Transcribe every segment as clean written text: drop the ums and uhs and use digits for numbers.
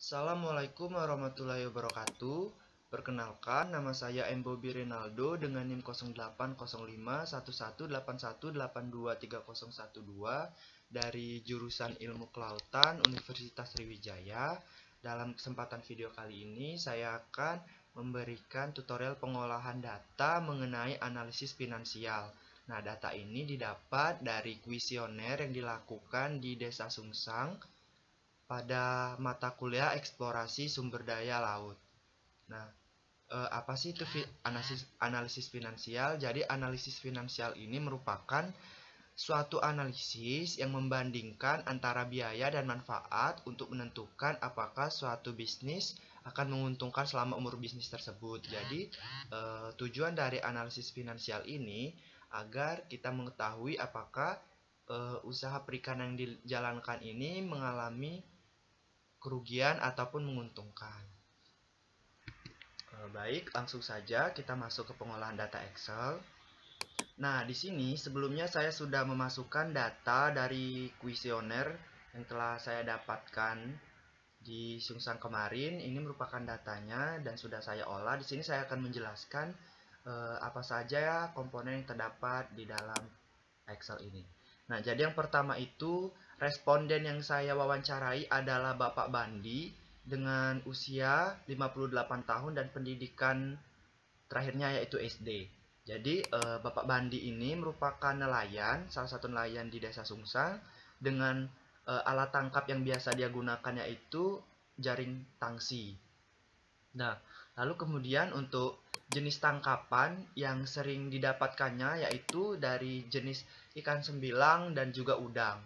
Assalamualaikum warahmatullahi wabarakatuh. Perkenalkan, nama saya M. Bobi Rinaldo dengan NIM 0805118181823012 dari jurusan Ilmu Kelautan Universitas Sriwijaya. Dalam kesempatan video kali ini, saya akan memberikan tutorial pengolahan data mengenai analisis finansial. Nah, data ini didapat dari kuesioner yang dilakukan di Desa Sungsang pada mata kuliah eksplorasi sumber daya laut. Nah, apa sih itu analisis finansial? Jadi analisis finansial ini merupakan suatu analisis yang membandingkan antara biaya dan manfaat untuk menentukan apakah suatu bisnis akan menguntungkan selama umur bisnis tersebut. Jadi tujuan dari analisis finansial ini agar kita mengetahui apakah usaha perikanan yang dijalankan ini mengalami kerugian ataupun menguntungkan. Baik, langsung saja kita masuk ke pengolahan data Excel. Nah, di sini sebelumnya saya sudah memasukkan data dari kuesioner yang telah saya dapatkan di Sungsang kemarin. Ini merupakan datanya dan sudah saya olah. Di sini saya akan menjelaskan apa saja komponen yang terdapat di dalam Excel ini. Nah, jadi yang pertama itu responden yang saya wawancarai adalah Bapak Bandi dengan usia 58 tahun dan pendidikan terakhirnya yaitu SD. Jadi Bapak Bandi ini merupakan nelayan, salah satu nelayan di Desa Sungsang dengan alat tangkap yang biasa dia gunakan yaitu jaring tangsi. Nah, lalu kemudian untuk jenis tangkapan yang sering didapatkannya yaitu dari jenis ikan sembilang dan juga udang.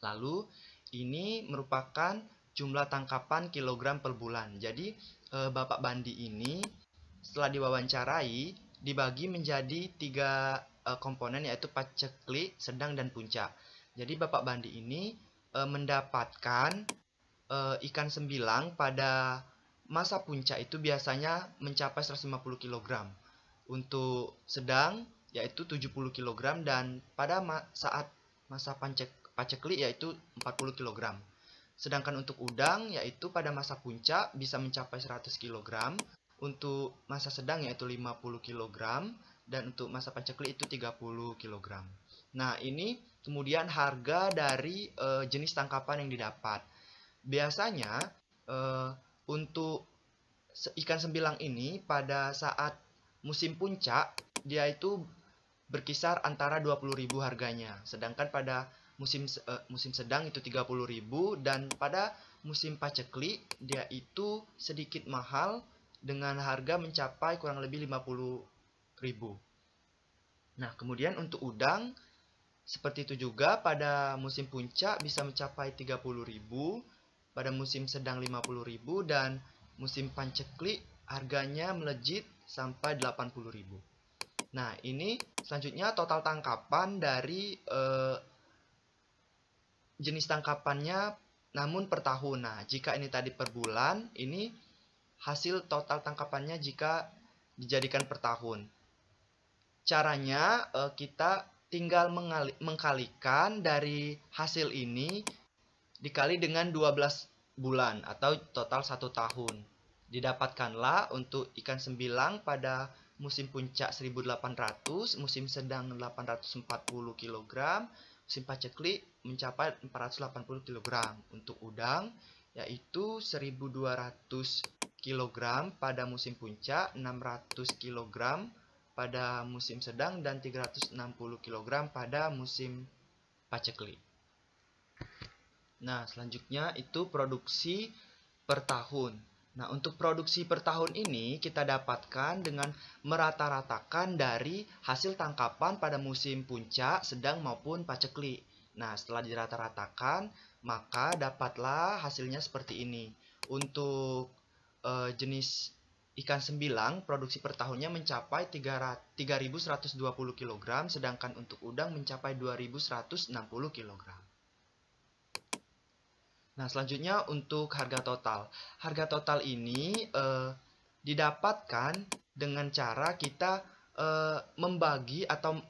Lalu ini merupakan jumlah tangkapan kilogram per bulan. Jadi Bapak Bandi ini setelah diwawancarai dibagi menjadi 3 komponen yaitu paceklik, sedang, dan puncak. Jadi Bapak Bandi ini mendapatkan ikan sembilang pada masa puncak itu biasanya mencapai 150 kg. Untuk sedang yaitu 70 kg dan pada saat masa paceklik yaitu 40 kg. Sedangkan untuk udang yaitu pada masa puncak bisa mencapai 100 kg, untuk masa sedang yaitu 50 kg dan untuk masa paceklik itu 30 kg. Nah, ini kemudian harga dari jenis tangkapan yang didapat. Biasanya untuk ikan sembilang ini pada saat musim puncak dia itu berkisar antara 20.000 harganya, sedangkan pada musim sedang itu 30.000 dan pada musim paceklik dia itu sedikit mahal dengan harga mencapai kurang lebih 50.000. Nah, kemudian untuk udang seperti itu juga, pada musim puncak bisa mencapai 30.000, pada musim sedang 50.000 dan musim paceklik harganya melejit sampai 80.000. Nah, ini selanjutnya total tangkapan dari jenis tangkapannya namun per tahun. Nah, jika ini tadi per bulan, ini hasil total tangkapannya jika dijadikan per tahun. Caranya kita tinggal mengkalikan dari hasil ini dikali dengan 12 bulan atau total 1 tahun. Didapatkanlah untuk ikan sembilang pada musim puncak 1800, musim sedang 840 kg, musim paceklik mencapai 480 kg. Untuk udang yaitu 1200 kg pada musim puncak, 600 kg pada musim sedang dan 360 kg pada musim paceklik. Nah, selanjutnya itu produksi per tahun. Nah, untuk produksi per tahun ini kita dapatkan dengan merata-ratakan dari hasil tangkapan pada musim puncak, sedang maupun paceklik. Nah, setelah dirata-ratakan, maka dapatlah hasilnya seperti ini. Untuk jenis ikan sembilang, produksi per tahunnya mencapai 3.120 kg, sedangkan untuk udang mencapai 2.160 kg. Nah, selanjutnya untuk harga total. Harga total ini didapatkan dengan cara kita membagi atau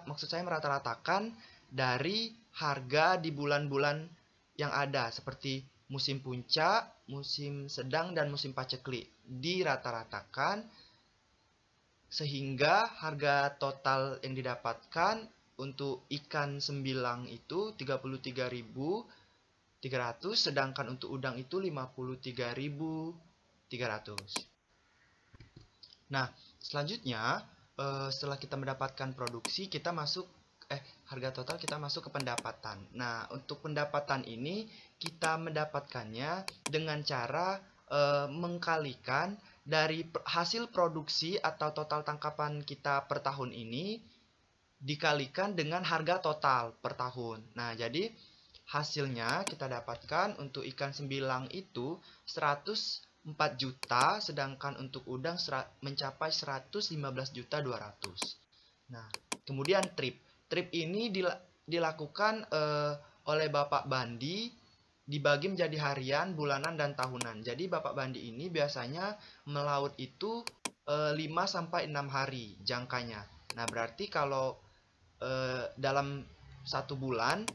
maksud saya merata-ratakan dari harga di bulan-bulan yang ada, seperti musim puncak, musim sedang, dan musim paceklik dirata-ratakan sehingga harga total yang didapatkan untuk ikan sembilang itu 33.300, sedangkan untuk udang itu 53.300. Nah, selanjutnya setelah kita mendapatkan produksi, kita masuk harga total, kita masuk ke pendapatan. Nah, untuk pendapatan ini kita mendapatkannya dengan cara mengkalikan dari hasil produksi atau total tangkapan kita per tahun ini dikalikan dengan harga total per tahun. Nah, jadi hasilnya kita dapatkan untuk ikan sembilang itu 104 juta, sedangkan untuk udang mencapai 115.200.000. Nah, kemudian trip. Trip ini dilakukan oleh Bapak Bandi, dibagi menjadi harian, bulanan, dan tahunan. Jadi Bapak Bandi ini biasanya melaut itu 5-6 hari jangkanya. Nah, berarti kalau dalam 1 bulan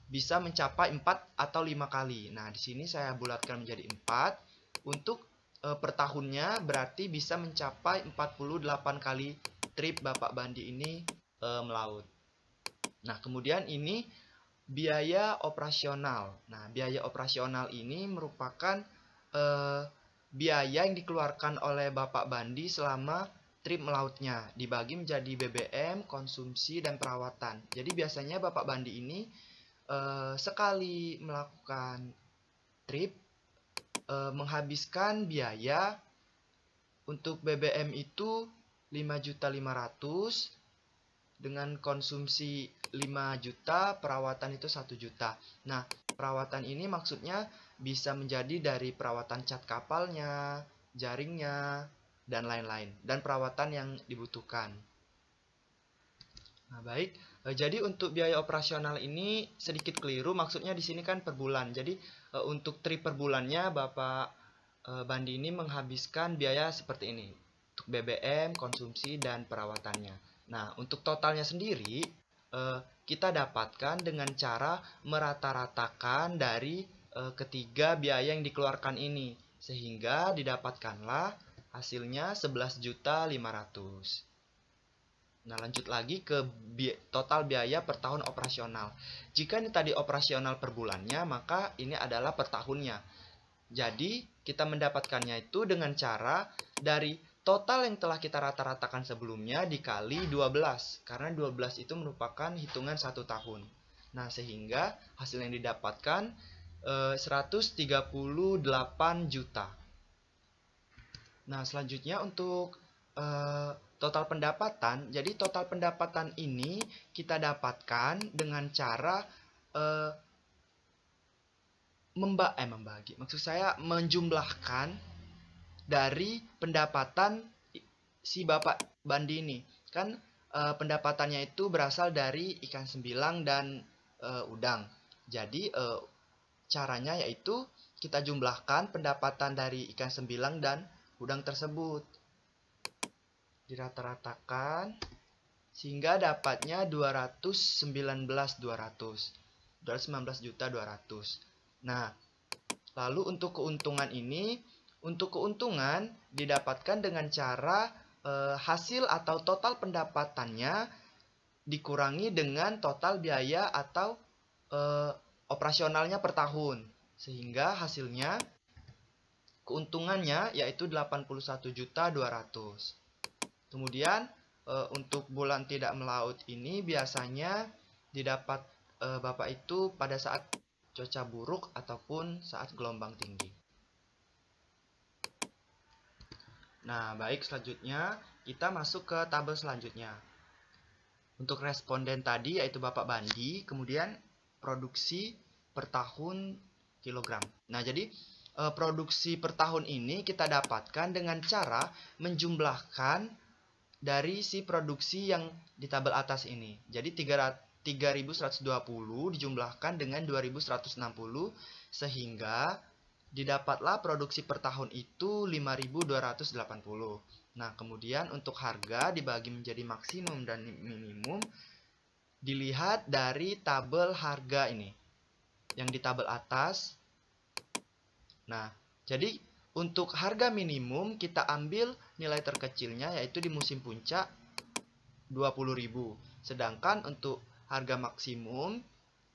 bisa mencapai 4 atau 5 kali. Nah, di sini saya bulatkan menjadi 4. Untuk per tahunnya berarti bisa mencapai 48 kali trip Bapak Bandi ini melaut. Nah, kemudian ini biaya operasional. Nah, biaya operasional ini merupakan biaya yang dikeluarkan oleh Bapak Bandi selama trip melautnya, dibagi menjadi BBM, konsumsi, dan perawatan. Jadi biasanya Bapak Bandi ini sekali melakukan trip menghabiskan biaya untuk BBM itu 5.500.000, dengan konsumsi 5 juta, perawatan itu 1 juta. Nah, perawatan ini maksudnya bisa menjadi dari perawatan cat kapalnya, jaringnya, dan lain-lain, dan perawatan yang dibutuhkan. Nah, baik. Jadi untuk biaya operasional ini sedikit keliru, maksudnya di sini kan per bulan. Jadi untuk trip per bulannya Bapak Bandi ini menghabiskan biaya seperti ini untuk BBM, konsumsi, dan perawatannya. Nah, untuk totalnya sendiri kita dapatkan dengan cara merata-ratakan dari ketiga biaya yang dikeluarkan ini, sehingga didapatkanlah hasilnya 11.500.000. Nah, lanjut lagi ke total biaya per tahun operasional. Jika ini tadi operasional per bulannya, maka ini adalah per tahunnya. Jadi, kita mendapatkannya itu dengan cara dari total yang telah kita rata-ratakan sebelumnya dikali 12. Karena 12 itu merupakan hitungan 1 tahun. Nah, sehingga hasil yang didapatkan 138 juta. Nah, selanjutnya untuk total pendapatan. Jadi total pendapatan ini kita dapatkan dengan cara membagi. Maksud saya menjumlahkan dari pendapatan si Bapak Bandi ini. Kan pendapatannya itu berasal dari ikan sembilang dan udang. Jadi caranya yaitu kita jumlahkan pendapatan dari ikan sembilang dan udang tersebut, dirata-ratakan sehingga dapatnya 219.200. Nah, lalu untuk keuntungan ini, untuk keuntungan didapatkan dengan cara hasil atau total pendapatannya dikurangi dengan total biaya atau operasionalnya per tahun, sehingga hasilnya keuntungannya yaitu 81.200.000. Kemudian untuk bulan tidak melaut ini biasanya didapat Bapak itu pada saat cuaca buruk ataupun saat gelombang tinggi. Nah, baik, selanjutnya kita masuk ke tabel selanjutnya. Untuk responden tadi yaitu Bapak Bandi, kemudian produksi per tahun kilogram. Nah, jadi produksi per tahun ini kita dapatkan dengan cara menjumlahkan dari si produksi yang di tabel atas ini. Jadi 3.120 dijumlahkan dengan 2.160 sehingga didapatlah produksi per tahun itu 5.280. Nah, kemudian untuk harga dibagi menjadi maksimum dan minimum dilihat dari tabel harga ini. Yang di tabel atas Nah, jadi untuk harga minimum kita ambil nilai terkecilnya yaitu di musim puncak 20.000. Sedangkan untuk harga maksimum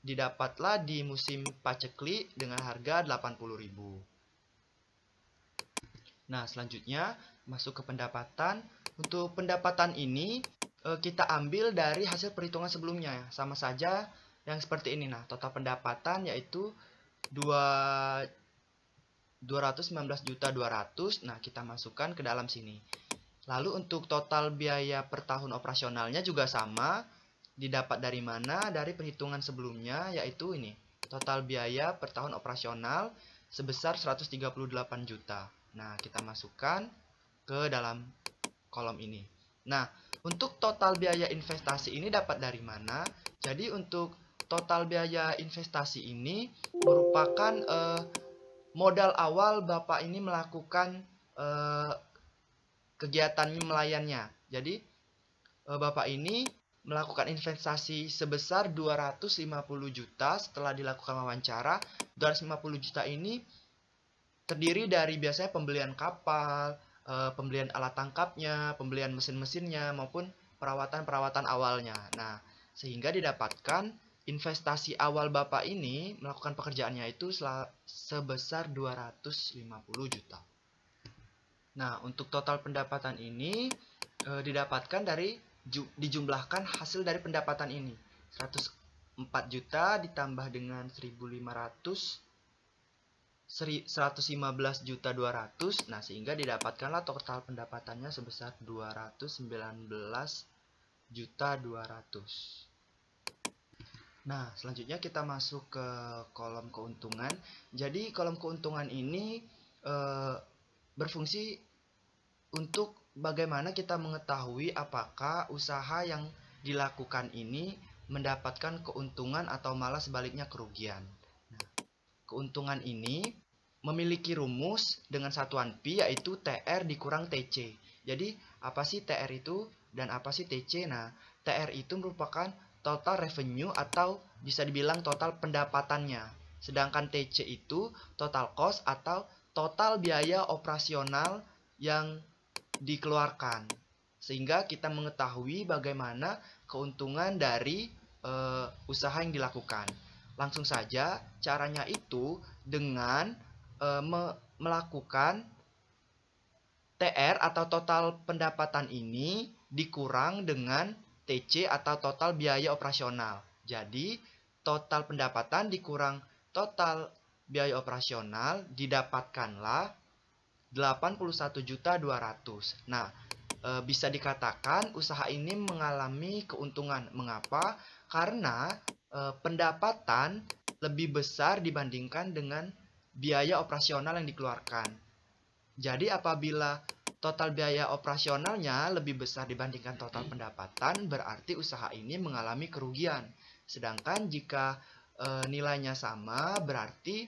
didapatlah di musim paceklik dengan harga 80.000. Nah, selanjutnya masuk ke pendapatan. Untuk pendapatan ini kita ambil dari hasil perhitungan sebelumnya. Sama saja yang seperti ini. Nah, total pendapatan yaitu 219.200.000. Nah, kita masukkan ke dalam sini. Lalu untuk total biaya per tahun operasionalnya juga sama. Didapat dari mana? Dari perhitungan sebelumnya, yaitu ini. Total biaya per tahun operasional sebesar 138 juta. Nah, kita masukkan ke dalam kolom ini. Nah, untuk total biaya investasi ini dapat dari mana? Jadi untuk total biaya investasi ini merupakan modal awal Bapak ini melakukan kegiatan melayannya. Jadi Bapak ini melakukan investasi sebesar 250 juta setelah dilakukan wawancara. 250 juta ini terdiri dari biasanya pembelian kapal, pembelian alat tangkapnya, pembelian mesin-mesinnya, maupun perawatan-perawatan awalnya. Nah, sehingga didapatkan investasi awal Bapak ini melakukan pekerjaannya itu sebesar 250 juta. Nah, untuk total pendapatan ini didapatkan dari dijumlahkan hasil dari pendapatan ini. 104 juta ditambah dengan 1.500 115 juta 200. Nah, sehingga didapatkanlah total pendapatannya sebesar 219 juta 200. Nah, selanjutnya kita masuk ke kolom keuntungan. Jadi, kolom keuntungan ini berfungsi untuk bagaimana kita mengetahui apakah usaha yang dilakukan ini mendapatkan keuntungan atau malah sebaliknya kerugian. Nah, keuntungan ini memiliki rumus dengan satuan pi yaitu TR dikurang TC. Jadi, apa sih TR itu dan apa sih TC? Nah, TR itu merupakan total revenue atau bisa dibilang total pendapatannya. Sedangkan TC itu total cost atau total biaya operasional yang dikeluarkan. Sehingga kita mengetahui bagaimana keuntungan dari usaha yang dilakukan. Langsung saja caranya itu dengan melakukan TR atau total pendapatan ini dikurang dengan TC atau total biaya operasional. Jadi total pendapatan dikurang total biaya operasional didapatkanlah 81 juta 200. Nah, bisa dikatakan usaha ini mengalami keuntungan. Mengapa? Karena pendapatan lebih besar dibandingkan dengan biaya operasional yang dikeluarkan. Jadi apabila total biaya operasionalnya lebih besar dibandingkan total pendapatan, berarti usaha ini mengalami kerugian. Sedangkan jika nilainya sama, berarti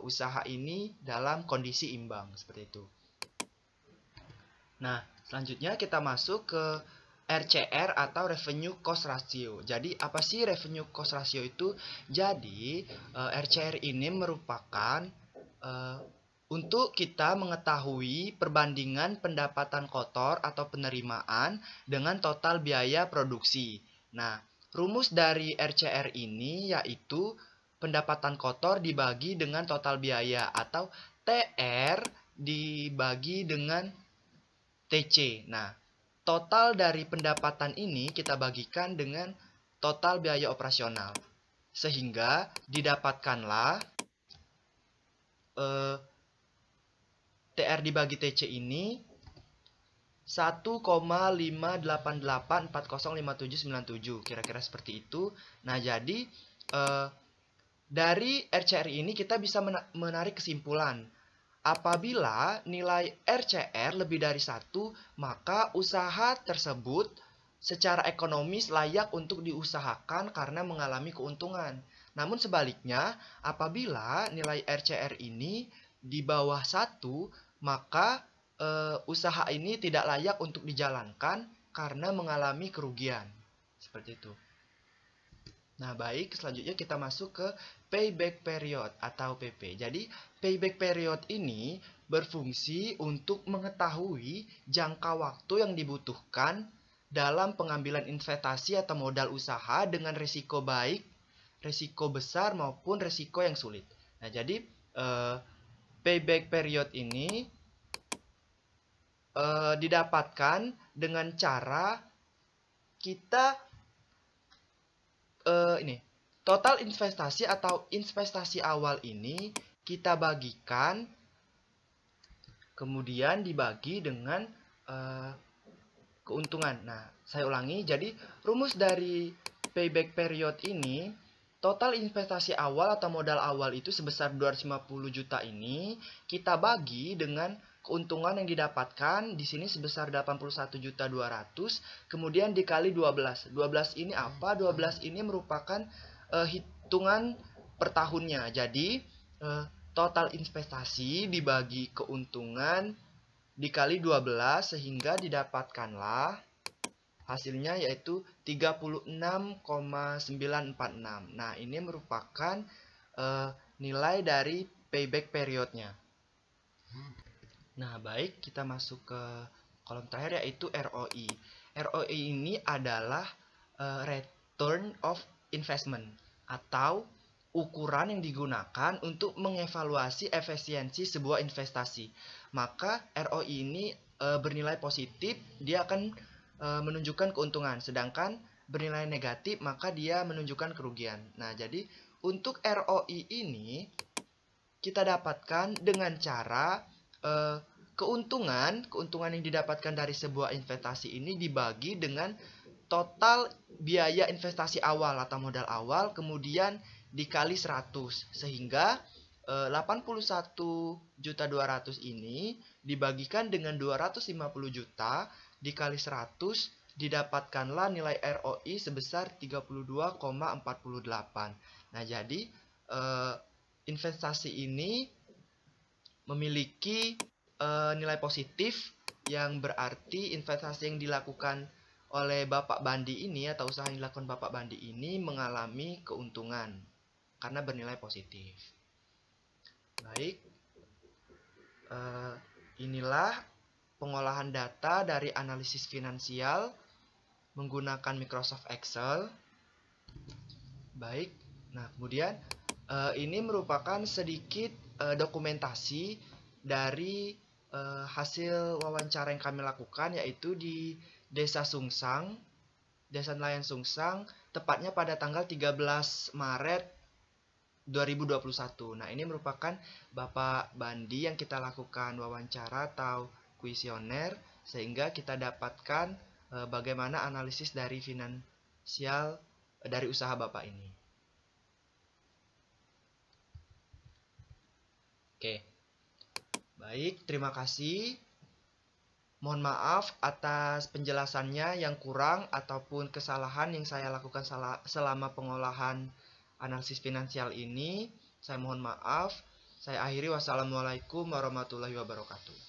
usaha ini dalam kondisi imbang, seperti itu. Nah, selanjutnya kita masuk ke RCR atau Revenue Cost Ratio. Jadi, apa sih Revenue Cost Ratio itu? Jadi, RCR ini merupakan untuk kita mengetahui perbandingan pendapatan kotor atau penerimaan dengan total biaya produksi. Nah, rumus dari RCR ini yaitu pendapatan kotor dibagi dengan total biaya atau TR dibagi dengan TC. Nah, total dari pendapatan ini kita bagikan dengan total biaya operasional. Sehingga didapatkanlah TR dibagi TC ini 1,588405797, kira-kira seperti itu. Nah, jadi dari RCR ini kita bisa menarik kesimpulan. Apabila nilai RCR lebih dari 1, maka usaha tersebut secara ekonomis layak untuk diusahakan karena mengalami keuntungan. Namun sebaliknya, apabila nilai RCR ini di bawah 1, maka usaha ini tidak layak untuk dijalankan karena mengalami kerugian. Seperti itu. Nah, baik, selanjutnya kita masuk ke payback period atau PP. Jadi, payback period ini berfungsi untuk mengetahui jangka waktu yang dibutuhkan dalam pengambilan investasi atau modal usaha dengan risiko baik, risiko besar maupun risiko yang sulit. Nah, jadi payback period ini didapatkan dengan cara kita ini total investasi atau investasi awal ini kita bagikan, kemudian dibagi dengan keuntungan. Nah, saya ulangi. Jadi, rumus dari payback period ini, total investasi awal atau modal awal itu sebesar 250 juta ini kita bagi dengan keuntungan yang didapatkan di sini sebesar 81.200.000, kemudian dikali 12. 12 ini apa? 12 ini merupakan hitungan per tahunnya. Jadi, total investasi dibagi keuntungan dikali 12 sehingga didapatkanlah hasilnya yaitu 36,946. Nah, ini merupakan nilai dari payback periodnya. Nah, baik, kita masuk ke kolom terakhir yaitu ROI. ROI ini adalah return of investment atau ukuran yang digunakan untuk mengevaluasi efisiensi sebuah investasi. Maka ROI ini bernilai positif, dia akan menunjukkan keuntungan, sedangkan bernilai negatif maka dia menunjukkan kerugian. Nah, jadi untuk ROI ini kita dapatkan dengan cara keuntungan yang didapatkan dari sebuah investasi ini dibagi dengan total biaya investasi awal atau modal awal, kemudian dikali 100, sehingga 81.200.000 ini dibagikan dengan 250 juta dikali 100, didapatkanlah nilai ROI sebesar 32,48. Nah, jadi investasi ini memiliki nilai positif, yang berarti investasi yang dilakukan oleh Bapak Bandi ini atau usaha yang dilakukan Bapak Bandi ini mengalami keuntungan karena bernilai positif. Baik, inilah pengolahan data dari analisis finansial menggunakan Microsoft Excel. Baik, nah kemudian ini merupakan sedikit dokumentasi dari hasil wawancara yang kami lakukan, yaitu di Desa Sungsang, Desa Nelayan Sungsang, tepatnya pada tanggal 13 Maret 2021. Nah, ini merupakan Bapak Bandi yang kita lakukan wawancara atau kuesioner, sehingga kita dapatkan bagaimana analisis dari finansial dari usaha Bapak ini. Oke. Baik, terima kasih. Mohon maaf atas penjelasannya yang kurang ataupun kesalahan yang saya lakukan selama pengolahan analisis finansial ini. Saya mohon maaf. Saya akhiri, wassalamualaikum warahmatullahi wabarakatuh.